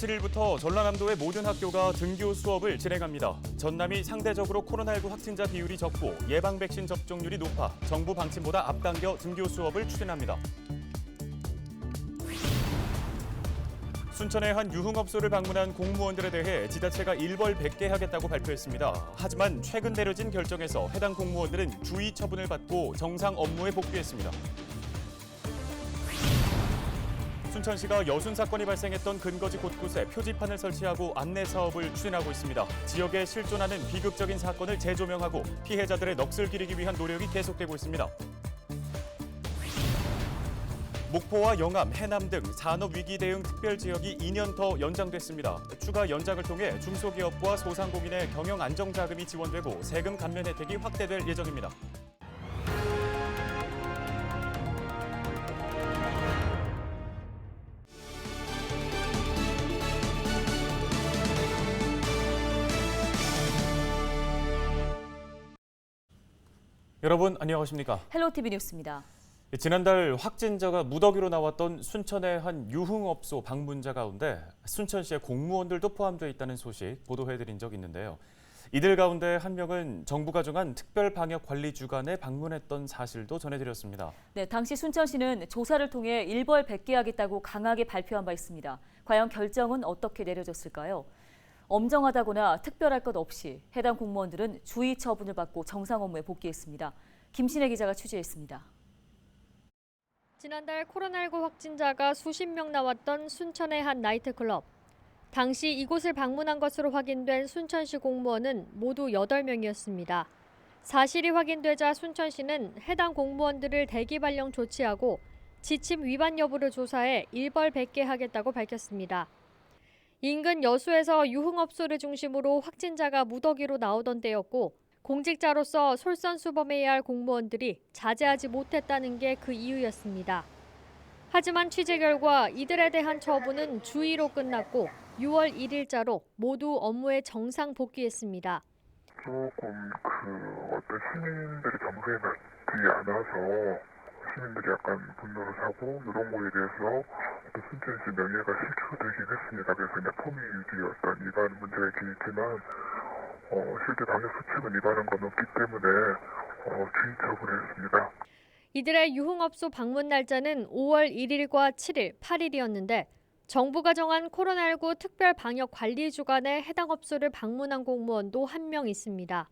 27일부터 전라남도의 모든 학교가 등교 수업을 진행합니다. 전남이 상대적으로 코로나19 확진자 비율이 적고 예방 백신 접종률이 높아 정부 방침보다 앞당겨 등교 수업을 추진합니다. 순천의 한 유흥업소를 방문한 공무원들에 대해 지자체가 일벌 100개 하겠다고 발표했습니다. 하지만 최근 내려진 결정에서 해당 공무원들은 주의 처분을 받고 정상 업무에 복귀했습니다. 순천시가 여순 사건이 발생했던 근거지 곳곳에 표지판을 설치하고 안내 사업을 추진하고 있습니다. 지역에 실존하는 비극적인 사건을 재조명하고 피해자들의 넋을 기리기 위한 노력이 계속되고 있습니다. 목포와 영암, 해남 등 산업위기 대응 특별지역이 2년 더 연장됐습니다. 추가 연장을 통해 중소기업과 소상공인의 경영 안정자금이 지원되고 세금 감면 혜택이 확대될 예정입니다. 여러분 안녕하십니까? 헬로티비 뉴스입니다. 지난달 확진자가 무더기로 나왔던 순천의 한 유흥업소 방문자 가운데 순천시의 공무원들도 포함되어 있다는 소식 보도해드린 적이 있는데요. 이들 가운데 한 명은 정부가 정한 특별방역관리주간에 방문했던 사실도 전해드렸습니다. 네, 당시 순천시는 조사를 통해 일벌 100개 하겠다고 강하게 발표한 바 있습니다. 과연 결정은 어떻게 내려졌을까요? 엄정하다거나 특별할 것 없이 해당 공무원들은 주의 처분을 받고 정상 업무에 복귀했습니다. 김신혜 기자가 취재했습니다. 지난달 코로나19 확진자가 수십 명 나왔던 순천의 한 나이트클럽. 당시 이곳을 방문한 것으로 확인된 순천시 공무원은 모두 8명이었습니다. 사실이 확인되자 순천시는 해당 공무원들을 대기 발령 조치하고 지침 위반 여부를 조사해 일벌 100개 하겠다고 밝혔습니다. 인근 여수에서 유흥업소를 중심으로 확진자가 무더기로 나오던 때였고 공직자로서 솔선수범해야 할 공무원들이 자제하지 못했다는 게 그 이유였습니다. 하지만 취재 결과 이들에 대한 처분은 주의로 끝났고 6월 1일자로 모두 업무에 정상 복귀했습니다. 조금 어떤 시민들이 점수에 맞지 않아서 시민들이 약간 분노를 사고 이런 거에 대해서 어떤 순천시 명예가 실추되긴 했습니다. 그래서 이제 품위 유지의 어떤 위반 문제가 있긴 있지만 실제 방역 수칙은 위반한 건 없기 때문에 주의 처분을 했습니다. 이들의 유흥업소 방문 날짜는 5월 1일과 7일, 8일이었는데 정부가 정한 코로나19 특별방역관리주간에 해당 업소를 방문한 공무원도 한 명 있습니다.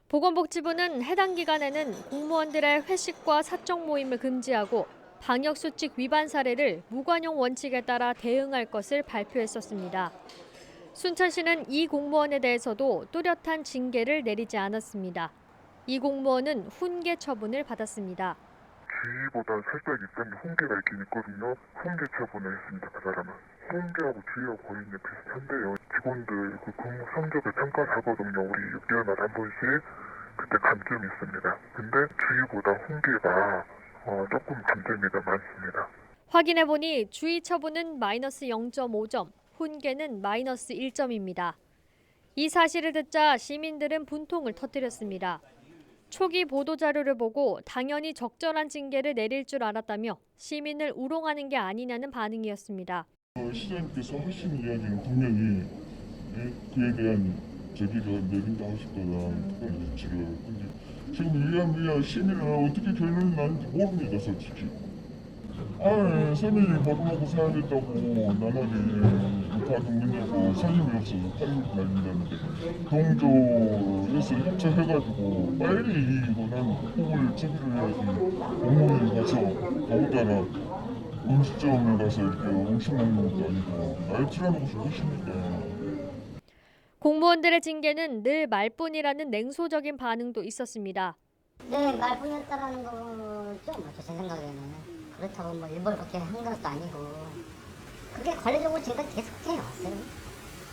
보건복지부는 해당 기간에는 공무원들의 회식과 사적 모임을 금지하고 방역수칙 위반 사례를 무관용 원칙에 따라 대응할 것을 발표했었습니다. 순천시는 이 공무원에 대해서도 뚜렷한 징계를 내리지 않았습니다. 이 공무원은 훈계 처분을 받았습니다. 주의보다 살짝 있던 훈계가 있긴 있거든요. 훈계 처분을 했습니다. 그 사람은. 훈계하고 주의하고 거의 비슷한데요. 직원들 근무 성적을 평가를 하거든요. 우리 6개월마다 한 번씩. 그때 감점이 있습니다. 근데 주의보다 훈계가 조금 감점이 더 많습니다. 확인해보니 주의 처분은 마이너스 0.5점, 훈계는 마이너스 1점입니다. 이 사실을 듣자 시민들은 분통을 터뜨렸습니다. 초기 보도자료를 보고 당연히 적절한 징계를 내릴 줄 알았다며 시민을 우롱하는 게 아니냐는 반응이었습니다. 시장님께서 하신 이야기는 분명히 그에 대한 저기를 내린다 하실 거다 특별 조치를. 근데 지금 위안 시민은 어떻게 결론이 나는지 모릅니다 솔직히. 서민이 벌어먹고 사야겠다고 나날이 가는 문제고 선임이 없어서 8일 날린다는데 동조에서 협조해가지고 빨리 이거는 폭을 처리를 해야지. 공무원이 가서 더군다나 음식점에 가서 이렇게 음식 먹는 것도 아니고 날치라는 것이 무엇입니까? 공무원들의 징계는 늘 말뿐이라는 냉소적인 반응도 있었습니다. 네, 말뿐이었다라는 거죠. 제 생각에는. 그렇다고 뭐 일벌 그렇게 한 것도 아니고 그게 관례적으로 지금까지 계속 해왔어요.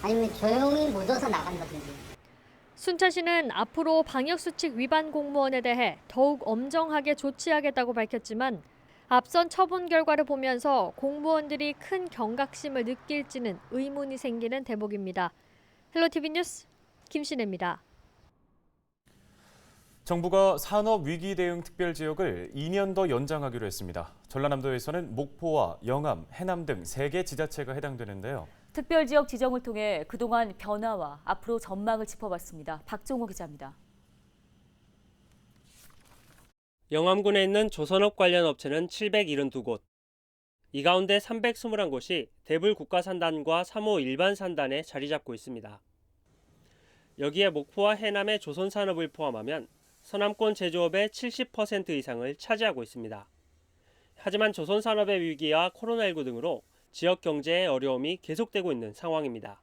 아니면 조용히 묻어서 나간다든지. 순천시는 앞으로 방역수칙 위반 공무원에 대해 더욱 엄정하게 조치하겠다고 밝혔지만 앞선 처분 결과를 보면서 공무원들이 큰 경각심을 느낄지는 의문이 생기는 대목입니다. 헬로티비 뉴스 김신혜입니다. 정부가 산업위기 대응 특별지역을 2년 더 연장하기로 했습니다. 전라남도에서는 목포와 영암, 해남 등 3개 지자체가 해당되는데요. 특별지역 지정을 통해 그동안 변화와 앞으로 전망을 짚어봤습니다. 박종호 기자입니다. 영암군에 있는 조선업 관련 업체는 772곳. 이 가운데 321곳이 대불 국가산단과 3호 일반 산단에 자리 잡고 있습니다. 여기에 목포와 해남의 조선산업을 포함하면 서남권 제조업의 70% 이상을 차지하고 있습니다. 하지만 조선산업의 위기와 코로나19 등으로 지역 경제의 어려움이 계속되고 있는 상황입니다.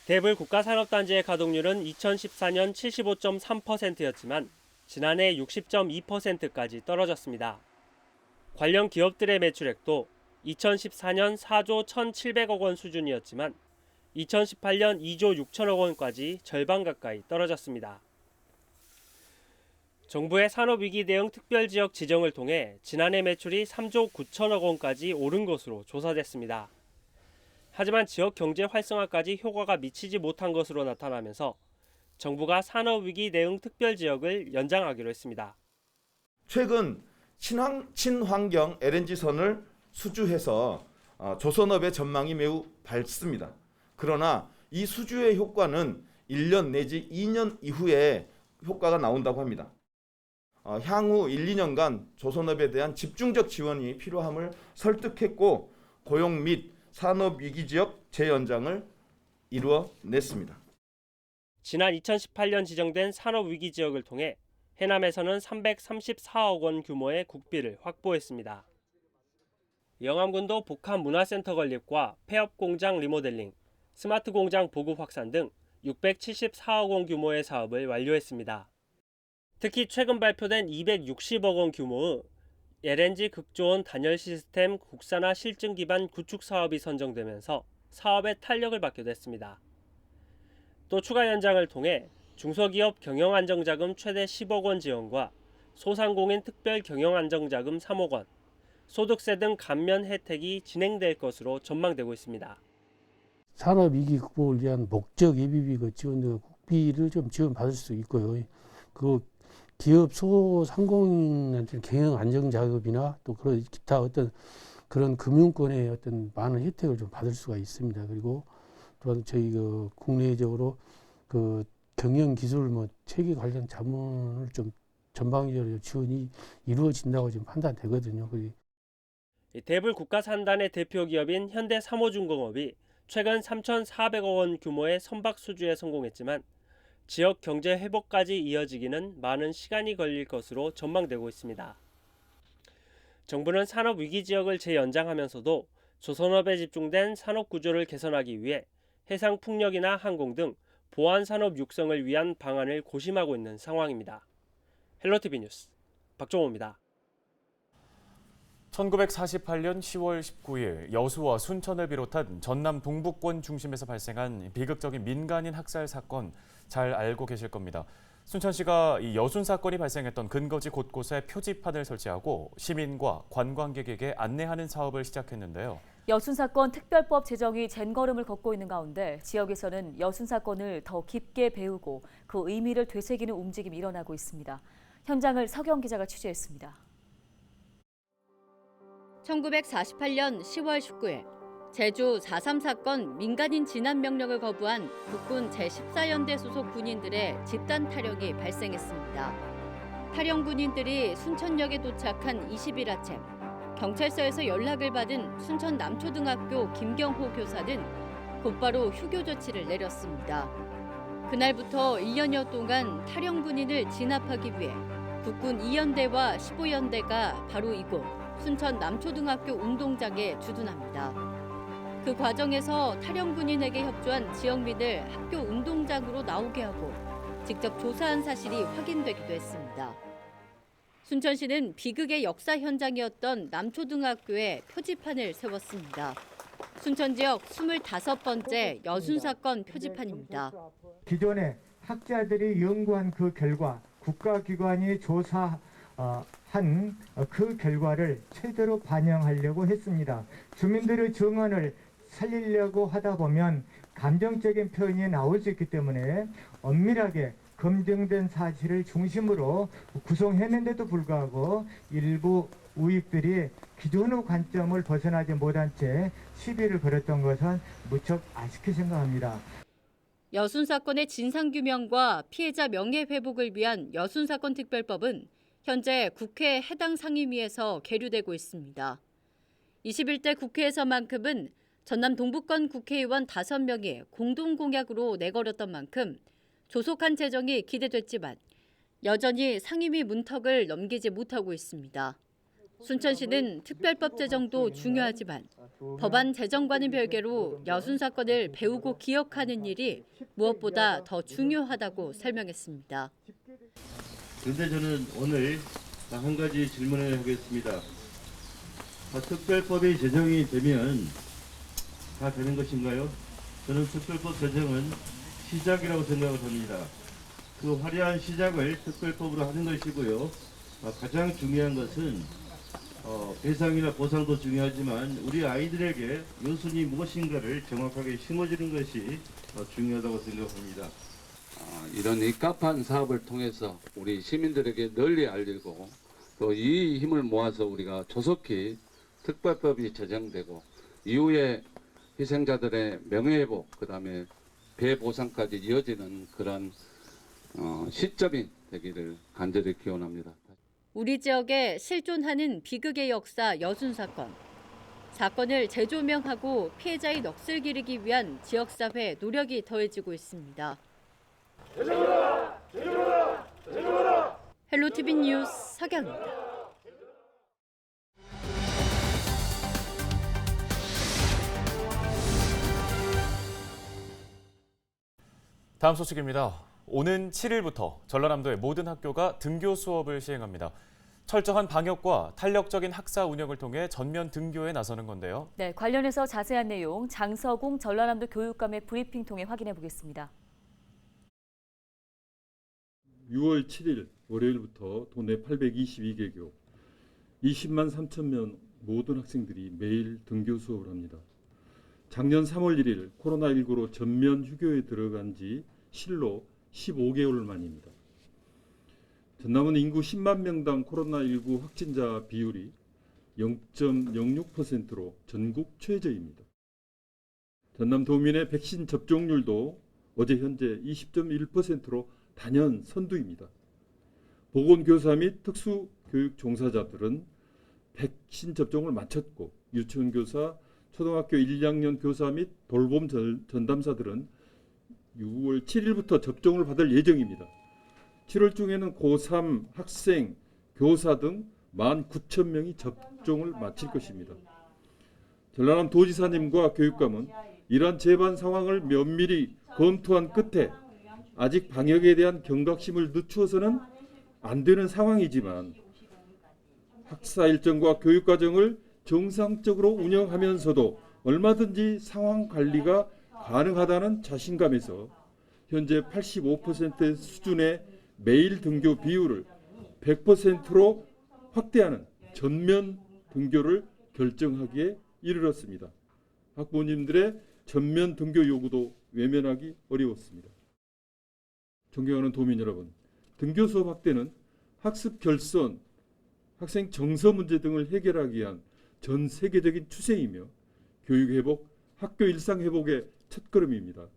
대불 국가산업단지의 가동률은 2014년 75.3%였지만 지난해 60.2%까지 떨어졌습니다. 관련 기업들의 매출액도 2014년 4조 1,700억 원 수준이었지만 2018년 2조 6천억 원까지 절반 가까이 떨어졌습니다. 정부의 산업위기 대응 특별지역 지정을 통해 지난해 매출이 3조 9천억 원까지 오른 것으로 조사됐습니다. 하지만 지역 경제 활성화까지 효과가 미치지 못한 것으로 나타나면서 정부가 산업위기 대응 특별지역을 연장하기로 했습니다. 최근 친환경 LNG선을 수주해서 조선업의 전망이 매우 밝습니다. 그러나 이 수주의 효과는 1년 내지 2년 이후에 효과가 나온다고 합니다. 향후 1, 2년간 조선업에 대한 집중적 지원이 필요함을 설득했고 고용 및 산업위기지역 재연장을 이루어냈습니다. 지난 2018년 지정된 산업위기지역을 통해 해남에서는 334억 원 규모의 국비를 확보했습니다. 영암군도 복합문화센터 건립과 폐업공장 리모델링, 스마트공장 보급 확산 등 674억 원 규모의 사업을 완료했습니다. 특히 최근 발표된 260억 원 규모의 LNG 극조원 단열 시스템 국산화 실증 기반 구축 사업이 선정되면서 사업에 탄력을 받기도 했습니다. 또 추가 연장을 통해 중소기업 경영안정자금 최대 10억 원 지원과 소상공인 특별 경영안정자금 3억 원, 소득세 등 감면 혜택이 진행될 것으로 전망되고 있습니다. 산업위기 극복을 위한 목적 예비비 지원 국비를 좀 지원받을 수 있고요. 그 기업 소상공인한테 경영 안정 자금이나 또 그런 기타 어떤 그런 금융권의 어떤 많은 혜택을 좀 받을 수가 있습니다. 그리고 또한 저희 국내적으로 경영 기술 체계 관련 자문을 좀 전방위적으로 지원이 이루어진다고 지금 판단되거든요. 대불 국가산단의 대표 기업인 현대삼호중공업이 최근 3,400억 원 규모의 선박 수주에 성공했지만 지역 경제 회복까지 이어지기는 많은 시간이 걸릴 것으로 전망되고 있습니다. 정부는 산업위기 지역을 재연장하면서도 조선업에 집중된 산업 구조를 개선하기 위해 해상 풍력이나 항공 등 보안 산업 육성을 위한 방안을 고심하고 있는 상황입니다. 헬로티비 뉴스 박종호입니다. 1948년 10월 19일 여수와 순천을 비롯한 전남 동북권 중심에서 발생한 비극적인 민간인 학살 사건 잘 알고 계실 겁니다. 순천시가 이 여순 사건이 발생했던 근거지 곳곳에 표지판을 설치하고 시민과 관광객에게 안내하는 사업을 시작했는데요. 여순 사건 특별법 제정이 젠걸음을 걷고 있는 가운데 지역에서는 여순 사건을 더 깊게 배우고 그 의미를 되새기는 움직임이 일어나고 있습니다. 현장을 서경 기자가 취재했습니다. 1948년 10월 19일 제주 4.3 사건 민간인 진압 명령을 거부한 국군 제14연대 소속 군인들의 집단 탈영이 발생했습니다. 탈영 군인들이 순천역에 도착한 20일 아침 경찰서에서 연락을 받은 순천 남초등학교 김경호 교사는 곧바로 휴교 조치를 내렸습니다. 그날부터 1년여 동안 탈영 군인을 진압하기 위해 국군 2연대와 15연대가 바로 이곳 순천 남초등학교 운동장에 주둔합니다. 그 과정에서 탈영 군인에게 협조한 지역민을 학교 운동장으로 나오게 하고 직접 조사한 사실이 확인되기도 했습니다. 순천시는 비극의 역사 현장이었던 남초등학교에 표지판을 세웠습니다. 순천 지역 25번째 여순 사건 표지판입니다. 기존에 학자들이 연구한 그 결과 국가기관이 조사한 그 결과를 최대로 반영하려고 했습니다. 주민들의 증언을 살리려고 하다 보면 감정적인 표현이 나올 수 있기 때문에 엄밀하게 검증된 사실을 중심으로 구성했는데도 불구하고 일부 우익들이 기존의 관점을 벗어나지 못한 채 시비를 걸었던 것은 무척 아쉽게 생각합니다. 여순 사건의 진상규명과 피해자 명예회복을 위한 여순 사건 특별법은 현재 국회 해당 상임위에서 계류되고 있습니다. 21대 국회에서만큼은 전남 동북권 국회의원 5명이 공동공약으로 내걸었던 만큼 조속한 제정이 기대됐지만 여전히 상임위 문턱을 넘기지 못하고 있습니다. 순천시는 특별법 제정도 중요하지만 법안 제정과는 별개로 여순 사건을 배우고 기억하는 일이 무엇보다 더 중요하다고 설명했습니다. 그런데 저는 오늘 한 가지 질문을 하겠습니다. 특별법이 제정이 되면 다 되는 것인가요? 저는 특별법 제정은 시작이라고 생각을 합니다. 그 화려한 시작을 특별법으로 하는 것이고요. 가장 중요한 것은 배상이나 보상도 중요하지만 우리 아이들에게 여순이 무엇인가를 정확하게 심어주는 것이 중요하다고 생각합니다. 이런 입갑한 사업을 통해서 우리 시민들에게 널리 알리고 또 이 힘을 모아서 우리가 조속히 특별법이 제정되고 이후에 희생자들의 명예회복, 그다음에 배보상까지 이어지는 그런 시점이 되기를 간절히 기원합니다. 우리 지역에 실존하는 비극의 역사 여순 사건. 사건을 재조명하고 피해자의 넋을 기르기 위한 지역사회 노력이 더해지고 있습니다. 헬로티비 뉴스 서경입니다. 다음 소식입니다. 오는 7일부터 전라남도의 모든 학교가 등교 수업을 시행합니다. 철저한 방역과 탄력적인 학사 운영을 통해 전면 등교에 나서는 건데요. 네, 관련해서 자세한 내용 장서공 전라남도 교육감의 브리핑 통해 확인해 보겠습니다. 6월 7일 월요일부터 도내 822개 교 20만 3천 명 모든 학생들이 매일 등교 수업을 합니다. 작년 3월 1일 코로나19로 전면 휴교에 들어간 지 실로 15개월 만입니다. 전남은 인구 10만 명당 코로나19 확진자 비율이 0.06%로 전국 최저입니다. 전남 도민의 백신 접종률도 어제 현재 20.1%로 단연 선두입니다. 보건교사 및 특수교육 종사자들은 백신 접종을 마쳤고 유치원교사, 초등학교 1, 2학년 교사 및 돌봄 전담사들은 6월 7일부터 접종을 받을 예정입니다. 7월 중에는 고3 학생, 교사 등 19,000명이 접종을 마칠 것입니다. 전라남 도지사님과 교육감은 이러한 재반 상황을 면밀히 검토한 끝에 아직 방역에 대한 경각심을 늦추어서는 안 되는 상황이지만 학사 일정과 교육 과정을 정상적으로 운영하면서도 얼마든지 상황 관리가 가능하다는 자신감에서 현재 85% 수준의 매일 등교 비율을 100%로 확대하는 전면 등교를 결정하기에 이르렀습니다. 학부모님들의 전면 등교 요구도 외면하기 어려웠습니다. 존경하는 도민 여러분, 등교 수업 확대는 학습 결손, 학생 정서 문제 등을 해결하기 위한 전 세계적인 추세이며 교육 회복, 학교 일상 회복의 첫걸음입니다.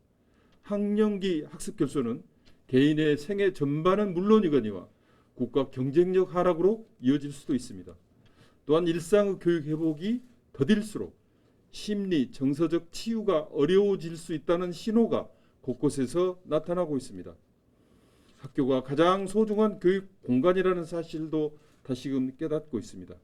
학령기 학습 결손은 개인의 생애 전반은 물론이거니와 국가 경쟁력 하락으로 이어질 수도 있습니다. 또한 일상의 교육 회복이 더딜수록 심리, 정서적 치유가 어려워질 수 있다는 신호가 곳곳에서 나타나고 있습니다. 학교가 가장 소중한 교육 공간이라는 사실도 다시금 깨닫고 있습니다.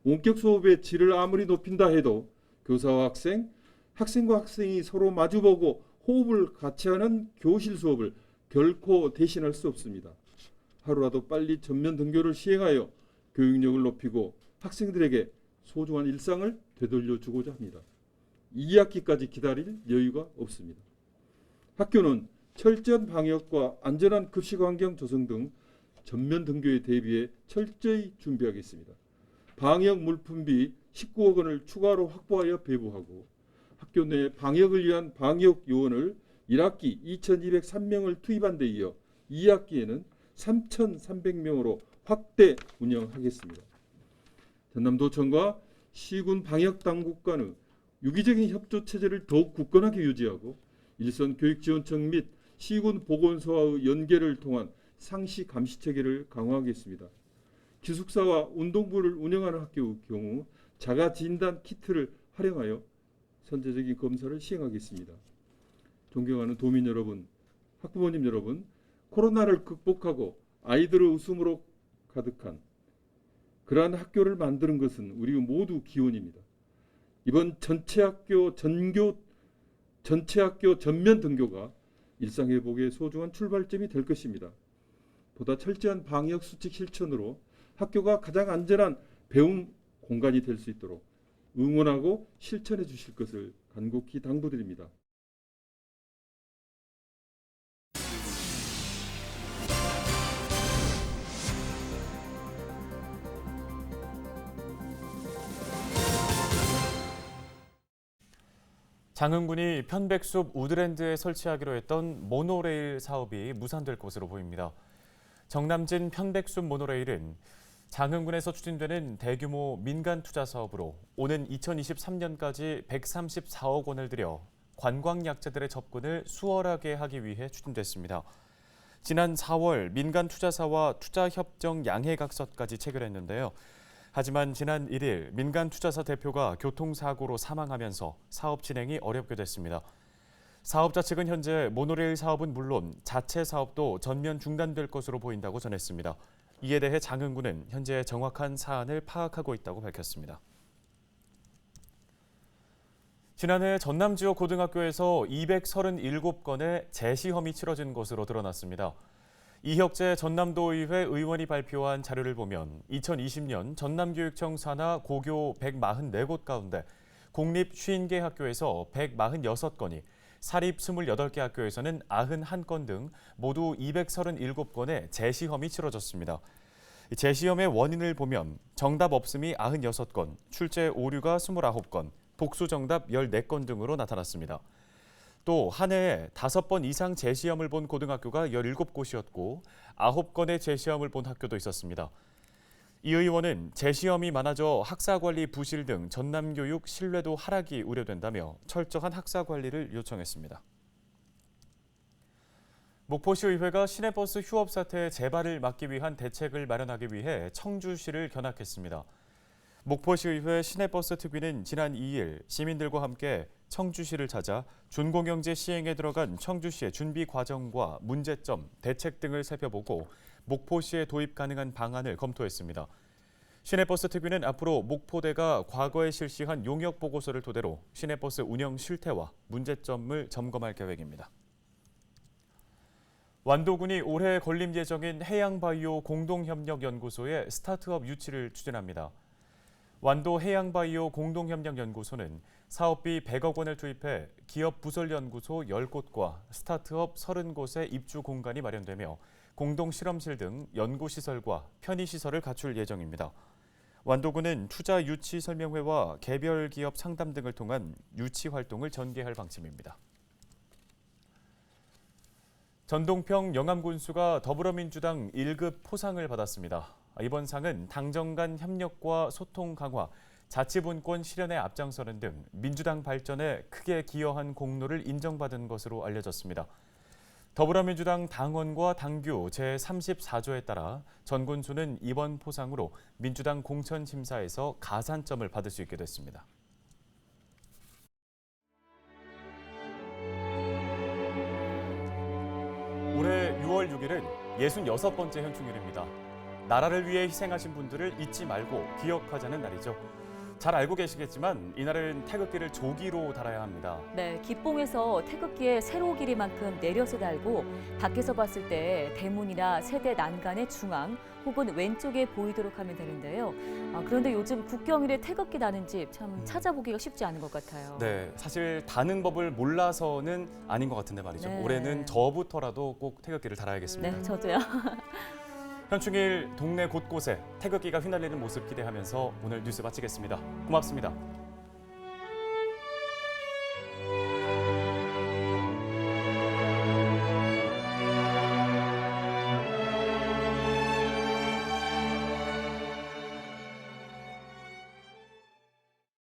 원격 수업의 질을 아무리 높인다 해도 교사와 학생, 학생과 학생이 서로 마주보고 호흡을 같이 하는 교실 수업을 결코 대신할 수 없습니다. 하루라도 빨리 전면 등교를 시행하여 교육력을 높이고 학생들에게 소중한 일상을 되돌려주고자 합니다. 2학기까지 기다릴 여유가 없습니다. 학교는 철저한 방역과 안전한 급식 환경 조성 등 전면 등교에 대비해 철저히 준비하겠습니다. 방역 물품비 19억 원을 추가로 확보하여 배부하고 학교 내 방역을 위한 방역 요원을 1학기 2,203명을 투입한 데 이어 2학기에는 3,300명으로 확대 운영하겠습니다. 전남도청과 시군 방역당국 간의 유기적인 협조 체제를 더욱 굳건하게 유지하고 일선 교육지원청 및 시군 보건소와의 연계를 통한 상시 감시 체계를 강화하겠습니다. 기숙사와 운동부를 운영하는 학교의 경우 자가 진단 키트를 활용하여 선제적인 검사를 시행하겠습니다. 존경하는 도민 여러분, 학부모님 여러분, 코로나를 극복하고 아이들의 웃음으로 가득한 그러한 학교를 만드는 것은 우리 모두 기원입니다. 이번 전체 학교 전면 등교가 일상회복의 소중한 출발점이 될 것입니다. 보다 철저한 방역 수칙 실천으로 학교가 가장 안전한 배움 공간이 될 수 있도록 응원하고 실천해 주실 것을 간곡히 당부드립니다. 장흥군이 편백숲 우드랜드에 설치하기로 했던 모노레일 사업이 무산될 것으로 보입니다. 정남진 편백숲 모노레일은 장흥군에서 추진되는 대규모 민간 투자 사업으로 오는 2023년까지 134억 원을 들여 관광 약자들의 접근을 수월하게 하기 위해 추진됐습니다. 지난 4월 민간 투자사와 투자협정 양해각서까지 체결했는데요. 하지만 지난 1일 민간 투자사 대표가 교통사고로 사망하면서 사업 진행이 어렵게 됐습니다. 사업자 측은 현재 모노레일 사업은 물론 자체 사업도 전면 중단될 것으로 보인다고 전했습니다. 이에 대해 장흥군은 현재 정확한 사안을 파악하고 있다고 밝혔습니다. 지난해 전남 지역 고등학교에서 237건의 재시험이 치러진 것으로 드러났습니다. 이혁재 전남도의회 의원이 발표한 자료를 보면 2020년 전남교육청 산하 고교 144곳 가운데 공립 50개 학교에서 146건이, 사립 28개 학교에서는 91건 등 모두 237건의 재시험이 치러졌습니다. 재시험의 원인을 보면 정답 없음이 96건, 출제 오류가 29건, 복수 정답 14건 등으로 나타났습니다. 또 한 해에 5번 이상 재시험을 본 고등학교가 17곳이었고 9건의 재시험을 본 학교도 있었습니다. 이 의원은 재시험이 많아져 학사관리 부실 등 전남교육 신뢰도 하락이 우려된다며 철저한 학사관리를 요청했습니다. 목포시의회가 시내버스 휴업 사태의 재발을 막기 위한 대책을 마련하기 위해 청주시를 견학했습니다. 목포시의회 시내버스 특위는 지난 2일 시민들과 함께 청주시를 찾아 준공영제 시행에 들어간 청주시의 준비 과정과 문제점, 대책 등을 살펴보고 목포시에 도입 가능한 방안을 검토했습니다. 시내버스 특위는 앞으로 목포대가 과거에 실시한 용역 보고서를 토대로 시내버스 운영 실태와 문제점을 점검할 계획입니다. 완도군이 올해 건립 예정인 해양바이오 공동협력연구소의 스타트업 유치를 추진합니다. 완도 해양바이오 공동협력연구소는 사업비 100억 원을 투입해 기업 부설연구소 10곳과 스타트업 30곳의 입주 공간이 마련되며 공동실험실 등 연구시설과 편의시설을 갖출 예정입니다. 완도군은 투자 유치 설명회와 개별 기업 상담 등을 통한 유치 활동을 전개할 방침입니다. 전동평 영암군수가 더불어민주당 1급 포상을 받았습니다. 이번 상은 당정 간 협력과 소통 강화, 자치분권 실현에 앞장서는 등 민주당 발전에 크게 기여한 공로를 인정받은 것으로 알려졌습니다. 더불어민주당 당원과 당규 제34조에 따라 전 군수는 이번 포상으로 민주당 공천심사에서 가산점을 받을 수 있게 됐습니다. 올해 6월 6일은 66번째 현충일입니다. 나라를 위해 희생하신 분들을 잊지 말고 기억하자는 날이죠. 잘 알고 계시겠지만 이날은 태극기를 조기로 달아야 합니다. 네, 기뽕에서 태극기의 세로 길이만큼 내려서 달고 밖에서 봤을 때 대문이나 세대 난간의 중앙 혹은 왼쪽에 보이도록 하면 되는데요. 그런데 요즘 국경일에 태극기 다는 집 참 찾아보기가 쉽지 않은 것 같아요. 네, 사실 다는 법을 몰라서는 아닌 것 같은데 말이죠. 네. 올해는 저부터라도 꼭 태극기를 달아야겠습니다. 네, 저도요. 현충일 동네 곳곳에 태극기가 휘날리는 모습 기대하면서 오늘 뉴스 마치겠습니다. 고맙습니다.